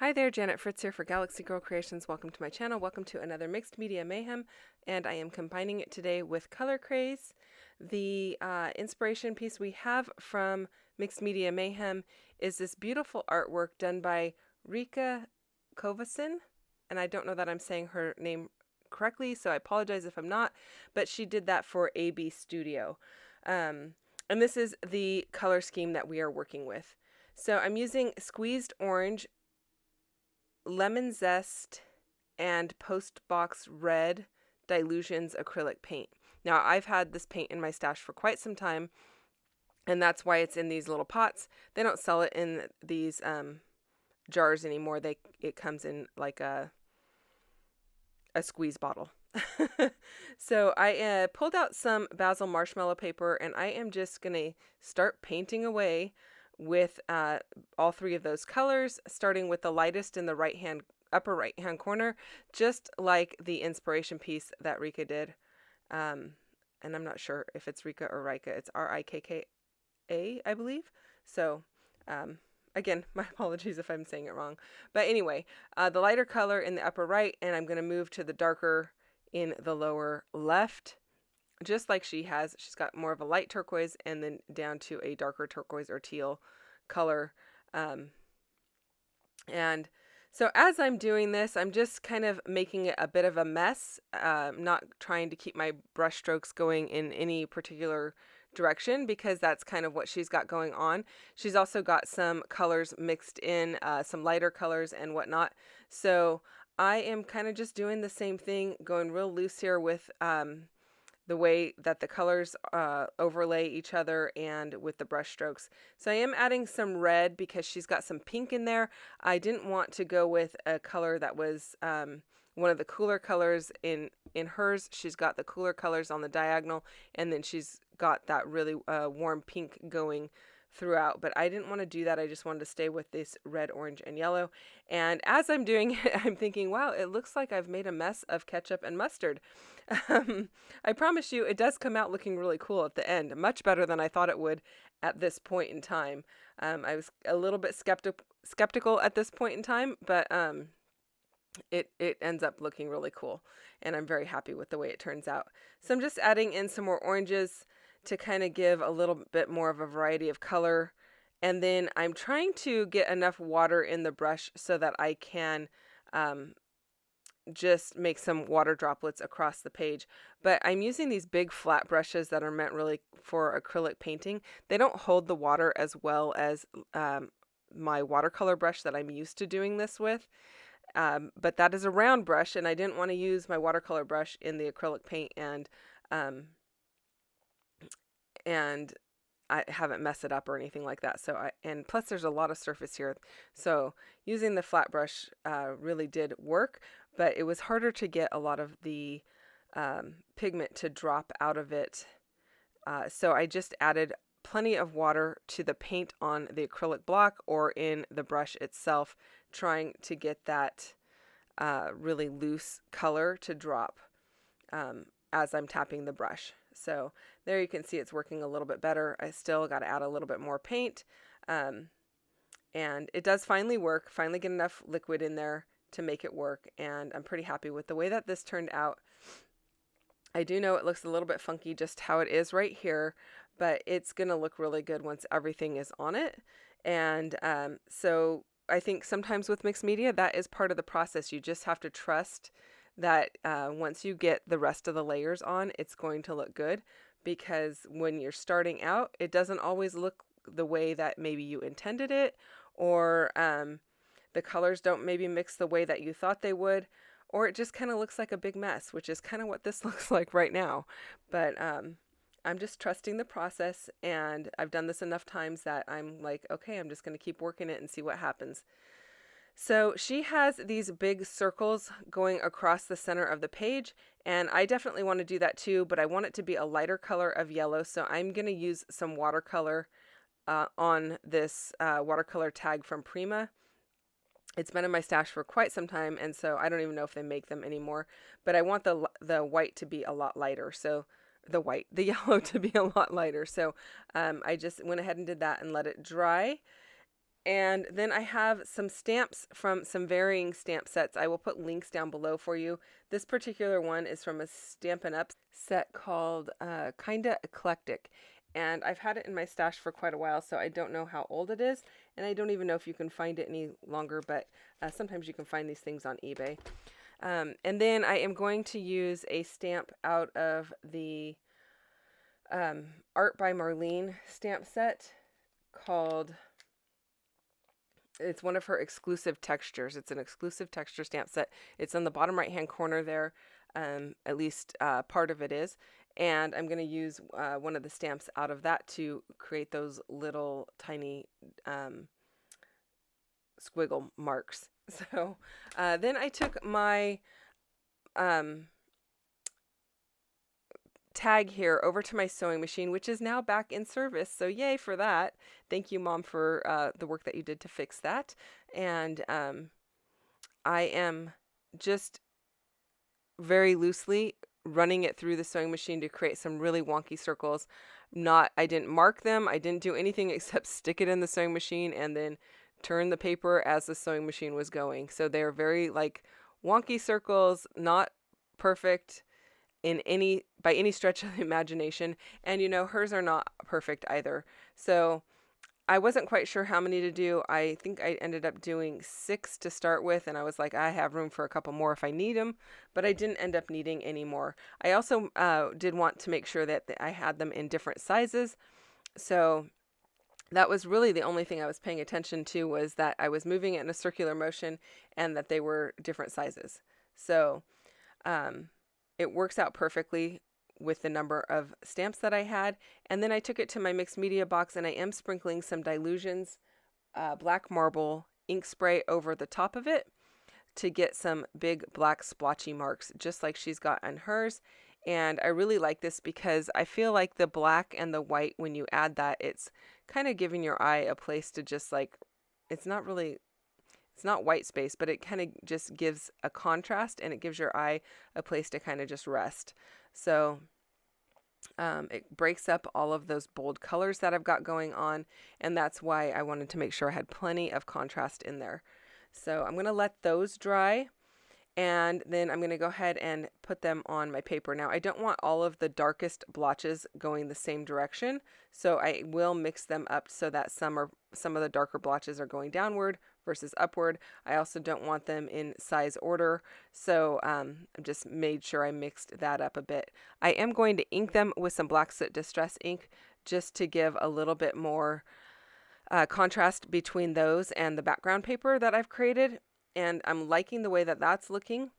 Hi there, Janet Fritz here for Galaxy Girl Creations. Welcome to my channel. Welcome to another Mixed Media Mayhem, and I am combining it today with Color Craze. The inspiration piece we have from Mixed Media Mayhem is this beautiful artwork done by Rika Kovasin, and I don't know that I'm saying her name correctly, so I apologize if I'm not, but she did that for AB Studio. And this is the color scheme that we are working with. So I'm using squeezed orange, lemon zest, and postbox red Dylusions acrylic paint. Now I've had this paint in my stash for quite some time, and that's why it's in these little pots. They don't sell it in these jars anymore. It comes in like a squeeze bottle. So I pulled out some basil marshmallow paper, and I am just gonna start painting away with all three of those colors, starting with the lightest in the upper right hand corner, just like the inspiration piece that Rika did. And I'm not sure if it's Rika or Rika. It's Rikka, I believe. So again, my apologies if I'm saying it wrong, but anyway, the lighter color in the upper right, and I'm going to move to the darker in the lower left, just like she has. She's got more of a light turquoise and then down to a darker turquoise or teal color. And so as I'm doing this, I'm just kind of making it a bit of a mess, not trying to keep my brush strokes going in any particular direction, because that's kind of what she's got going on. She's also got some colors mixed in, some lighter colors and whatnot. So I am kind of just doing the same thing, going real loose here with the way that the colors overlay each other and with the brush strokes. So I am adding some red because she's got some pink in there. I didn't want to go with a color that was one of the cooler colors in hers. She's got the cooler colors on the diagonal, and then she's got that really warm pink going throughout, but I didn't want to do that. I just wanted to stay with this red, orange, and yellow. And as I'm doing it, I'm thinking, wow, it looks like I've made a mess of ketchup and mustard. I promise you, it does come out looking really cool at the end, much better than I thought it would at this point in time. I was a little bit skeptical at this point in time, but it ends up looking really cool, and I'm very happy with the way it turns out. So I'm just adding in some more oranges to kind of give a little bit more of a variety of color. And then I'm trying to get enough water in the brush so that I can just make some water droplets across the page. But I'm using these big flat brushes that are meant really for acrylic painting. They don't hold the water as well as my watercolor brush that I'm used to doing this with. But that is a round brush, and I didn't want to use my watercolor brush in the acrylic paint and I haven't messed it up or anything like that. So and plus there's a lot of surface here. So using the flat brush really did work, but it was harder to get a lot of the pigment to drop out of it. So I just added plenty of water to the paint on the acrylic block or in the brush itself, trying to get that really loose color to drop as I'm tapping the brush. So there you can see it's working a little bit better. I still got to add a little bit more paint. And it does finally work, finally get enough liquid in there to make it work. And I'm pretty happy with the way that this turned out. I do know it looks a little bit funky just how it is right here, but it's going to look really good once everything is on it. And so I think sometimes with mixed media, that is part of the process. You just have to trust that once you get the rest of the layers on, it's going to look good, because when you're starting out, it doesn't always look the way that maybe you intended it, or the colors don't maybe mix the way that you thought they would, or it just kind of looks like a big mess, which is kind of what this looks like right now. But I'm just trusting the process, and I've done this enough times that I'm like, okay, I'm just going to keep working it and see what happens. So she has these big circles going across the center of the page, and I definitely want to do that too, but I want it to be a lighter color of yellow, so I'm going to use some watercolor on this watercolor tag from Prima. It's been in my stash for quite some time, and so I don't even know if they make them anymore, but I want the white to be a lot lighter, so the yellow to be a lot lighter. So I just went ahead and did that and let it dry. And then I have some stamps from some varying stamp sets. I will put links down below for you. This particular one is from a Stampin' Up set called Kinda Eclectic. And I've had it in my stash for quite a while, so I don't know how old it is. And I don't even know if you can find it any longer, but sometimes you can find these things on eBay. And then I am going to use a stamp out of the Art by Marlene stamp set called... It's one of her exclusive textures. It's an exclusive texture stamp set. It's on the bottom right hand corner there. At least part of it is. And I'm going to use one of the stamps out of that to create those little tiny squiggle marks. So then I took my tag here over to my sewing machine, which is now back in service. So yay for that. Thank you, Mom, for the work that you did to fix that. And I am just very loosely running it through the sewing machine to create some really wonky circles. I didn't mark them. I didn't do anything except stick it in the sewing machine and then turn the paper as the sewing machine was going. So they're very like wonky circles, not perfect by any stretch of the imagination. And you know, hers are not perfect either. So I wasn't quite sure how many to do. I think I ended up doing 6 to start with, and I was like, I have room for a couple more if I need them, but I didn't end up needing any more. I also did want to make sure that I had them in different sizes. So that was really the only thing I was paying attention to, was that I was moving it in a circular motion and that they were different sizes. So it works out perfectly with the number of stamps that I had. And then I took it to my mixed media box, and I am sprinkling some Dylusions black marble ink spray over the top of it to get some big black splotchy marks, just like she's got on hers. And I really like this because I feel like the black and the white, when you add that, it's kind of giving your eye a place to just like, it's not white space, but it kind of just gives a contrast, and it gives your eye a place to kind of just rest. So it breaks up all of those bold colors that I've got going on, and that's why I wanted to make sure I had plenty of contrast in there. So I'm going to let those dry, and then I'm going to go ahead and put them on my paper. Now, I don't want all of the darkest blotches going the same direction, so I will mix them up so that some of the darker blotches are going downward versus upward. I also don't want them in size order, so I just made sure I mixed that up a bit. I am going to ink them with some Black Soot Distress ink just to give a little bit more contrast between those and the background paper that I've created, and I'm liking the way that that's looking.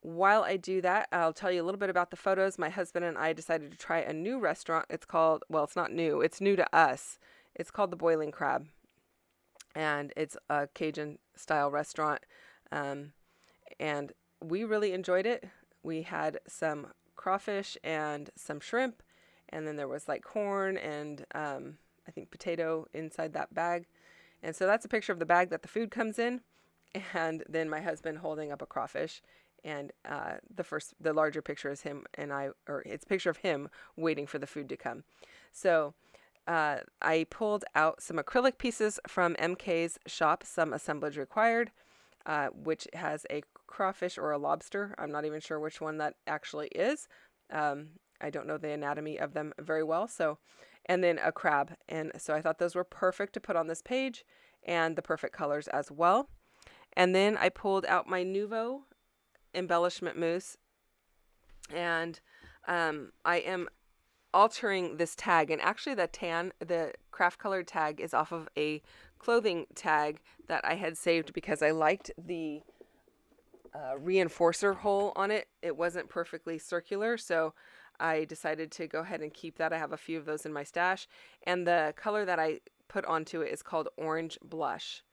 While I do that, I'll tell you a little bit about the photos. My husband and I decided to try a new restaurant. It's called, well, it's not new, it's new to us. It's called the Boiling Crab, and it's a Cajun style restaurant, and we really enjoyed it. We had some crawfish and some shrimp, and then there was like corn and I think potato inside that bag. And so that's a picture of the bag that the food comes in, and then my husband holding up a crawfish, and the larger picture is him and I, or it's a picture of him waiting for the food to come. So I pulled out some acrylic pieces from MK's shop, Some Assemblage Required, which has a crawfish or a lobster. I'm not even sure which one that actually is. I don't know the anatomy of them very well. So, and then a crab. And so I thought those were perfect to put on this page, and the perfect colors as well. And then I pulled out my Nuvo embellishment mousse, and I am altering this tag, and actually the craft colored tag is off of a clothing tag that I had saved because I liked the reinforcer hole on it. It wasn't perfectly circular, so I decided to go ahead and keep that. I have a few of those in my stash, and the color that I put onto it is called Orange Blush,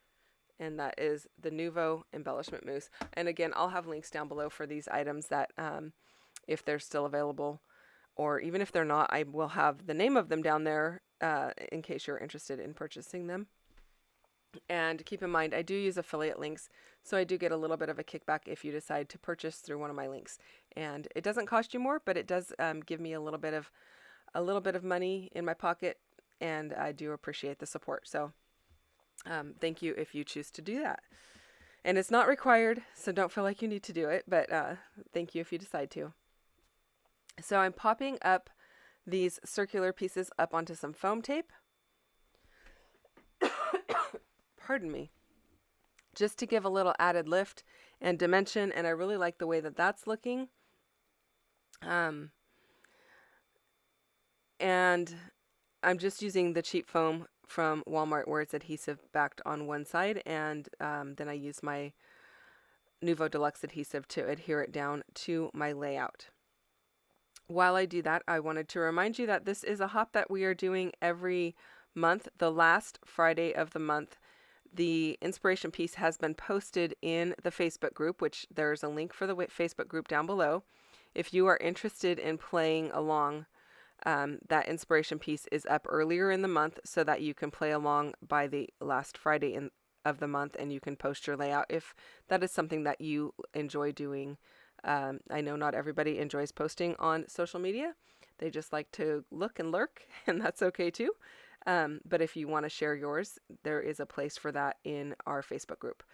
and that is the Nuvo embellishment mousse. And again, I'll have links down below for these items that if they're still available, or even if they're not, I will have the name of them down there in case you're interested in purchasing them. And keep in mind, I do use affiliate links, so I do get a little bit of a kickback if you decide to purchase through one of my links. And it doesn't cost you more, but it does give me a little bit of money in my pocket, and I do appreciate the support. So Thank you if you choose to do that. And it's not required, so don't feel like you need to do it, but thank you if you decide to. So I'm popping up these circular pieces up onto some foam tape. Pardon me. Just to give a little added lift and dimension, and I really like the way that that's looking. And I'm just using the cheap foam from Walmart where it's adhesive backed on one side, and then I use my Nuvo Deluxe adhesive to adhere it down to my layout. While I do that, I wanted to remind you that this is a hop that we are doing every month. The last Friday of the month, the inspiration piece has been posted in the Facebook group, which there's a link for the Facebook group down below. If you are interested in playing along, that inspiration piece is up earlier in the month so that you can play along by the last Friday of the month, and you can post your layout if that is something that you enjoy doing. I know not everybody enjoys posting on social media. They just like to look and lurk, and that's okay too. But if you want to share yours, there is a place for that in our Facebook group.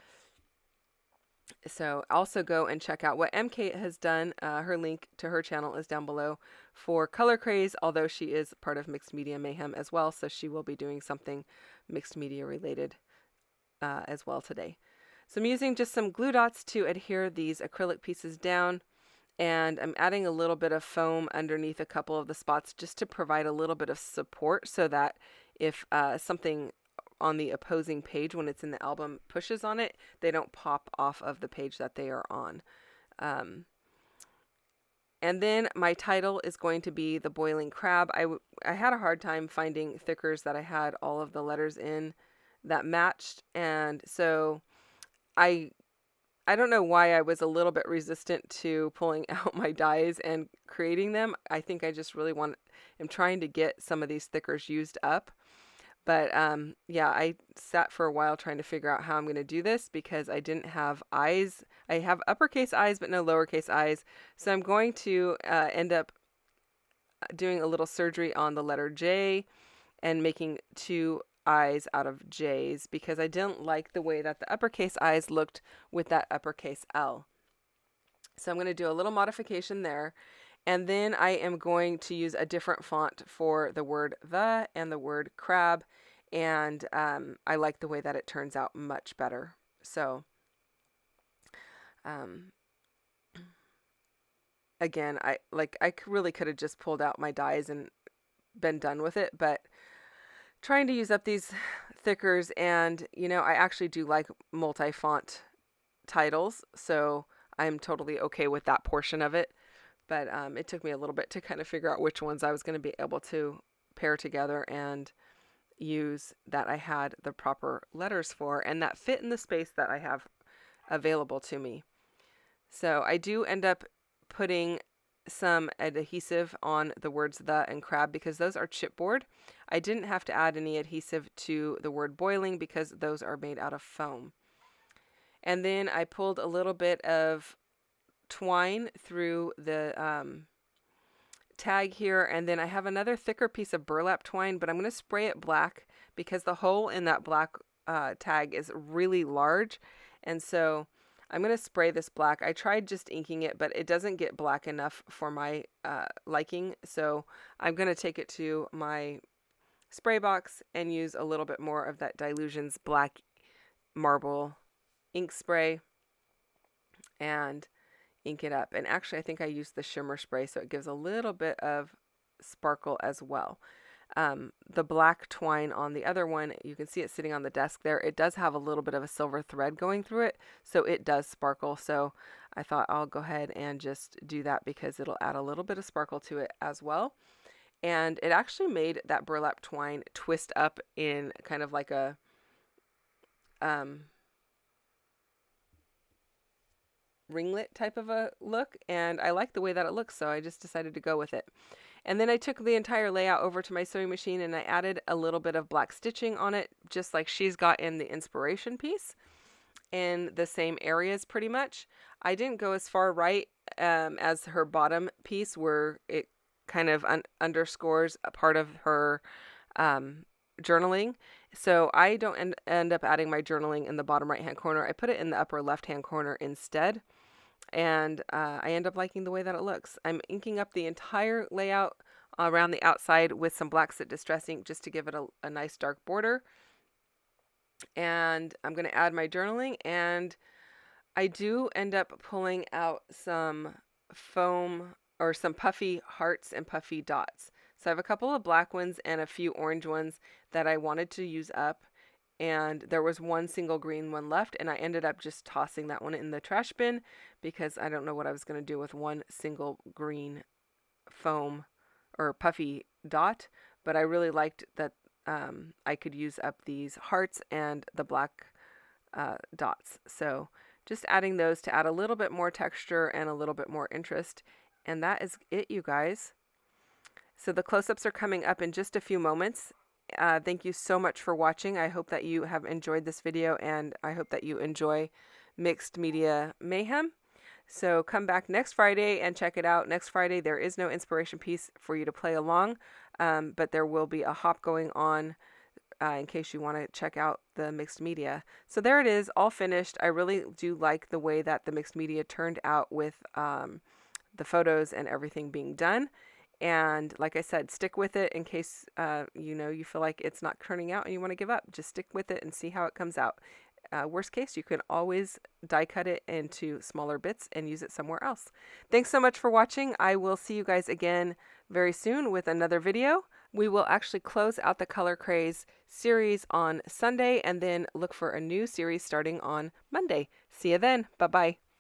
So also go and check out what MK has done. Her link to her channel is down below for Color Craze, although she is part of Mixed Media Mayhem as well, so she will be doing something mixed media related as well today. So I'm using just some glue dots to adhere these acrylic pieces down, and I'm adding a little bit of foam underneath a couple of the spots just to provide a little bit of support so that if something on the opposing page when it's in the album pushes on it, they don't pop off of the page that they are on. And then my title is going to be The Boiling Crab. I had a hard time finding thickers that I had all of the letters in that matched, and so I don't know why I was a little bit resistant to pulling out my dies and creating them. I think I just really am trying to get some of these thickers used up. But yeah, I sat for a while trying to figure out how I'm going to do this because I didn't have eyes. I have uppercase eyes, but no lowercase eyes. So I'm going to end up doing a little surgery on the letter J and making two eyes out of J's because I didn't like the way that the uppercase eyes looked with that uppercase L. So I'm going to do a little modification there. And then I am going to use a different font for the word the and the word crab. And I like the way that it turns out much better. So again, I really could have just pulled out my dies and been done with it, but trying to use up these thickers, and I actually do like multi-font titles, so I'm totally okay with that portion of it. But it took me a little bit to kind of figure out which ones I was going to be able to pair together and use that I had the proper letters for and that fit in the space that I have available to me. So I do end up putting some adhesive on the words the and crab because those are chipboard. I didn't have to add any adhesive to the word boiling because those are made out of foam. And then I pulled a little bit of twine through the tag here, and then I have another thicker piece of burlap twine, but I'm going to spray it black because the hole in that black tag is really large, and so I'm going to spray this black. I tried just inking it, but it doesn't get black enough for my liking, so I'm going to take it to my spray box and use a little bit more of that Dylusions Black Marble ink spray and ink it up. And actually, I think I used the shimmer spray, so it gives a little bit of sparkle as well. The black twine on the other one, you can see it sitting on the desk there. It does have a little bit of a silver thread going through it, so it does sparkle. So I thought I'll go ahead and just do that because it'll add a little bit of sparkle to it as well. And it actually made that burlap twine twist up in kind of like a ringlet type of a look, and I like the way that it looks, so I just decided to go with it. And then I took the entire layout over to my sewing machine and I added a little bit of black stitching on it, just like she's got in the inspiration piece, in the same areas pretty much. I didn't go as far right as her bottom piece where it kind of underscores a part of her journaling. So I don't end up adding my journaling in the bottom right hand corner. I put it in the upper left hand corner instead. And I end up liking the way that it looks. I'm inking up the entire layout around the outside with some black soot distress ink just to give it a nice dark border. And I'm going to add my journaling, and I do end up pulling out some foam or some puffy hearts and puffy dots. So I have a couple of black ones and a few orange ones that I wanted to use up, and there was one single green one left, and I ended up just tossing that one in the trash bin because I don't know what I was going to do with one single green foam or puffy dot, but I really liked that I could use up these hearts and the black dots. So just adding those to add a little bit more texture and a little bit more interest. And that is it, you guys. So the close-ups are coming up in just a few moments. Thank you so much for watching. I hope that you have enjoyed this video, and I hope that you enjoy Mixed Media Mayhem. So come back next Friday and check it out. Next Friday, there is no inspiration piece for you to play along, but there will be a hop going on in case you want to check out the mixed media. So there it is, all finished. I really do like the way that the mixed media turned out with the photos and everything being done. And like I said, stick with it in case you feel like it's not turning out and you want to give up. Just stick with it and see how it comes out. Worst case, you can always die cut it into smaller bits and use it somewhere else. Thanks so much for watching. I will see you guys again very soon with another video. We will actually close out the Color Craze series on Sunday and then look for a new series starting on Monday. See you then. Bye-bye.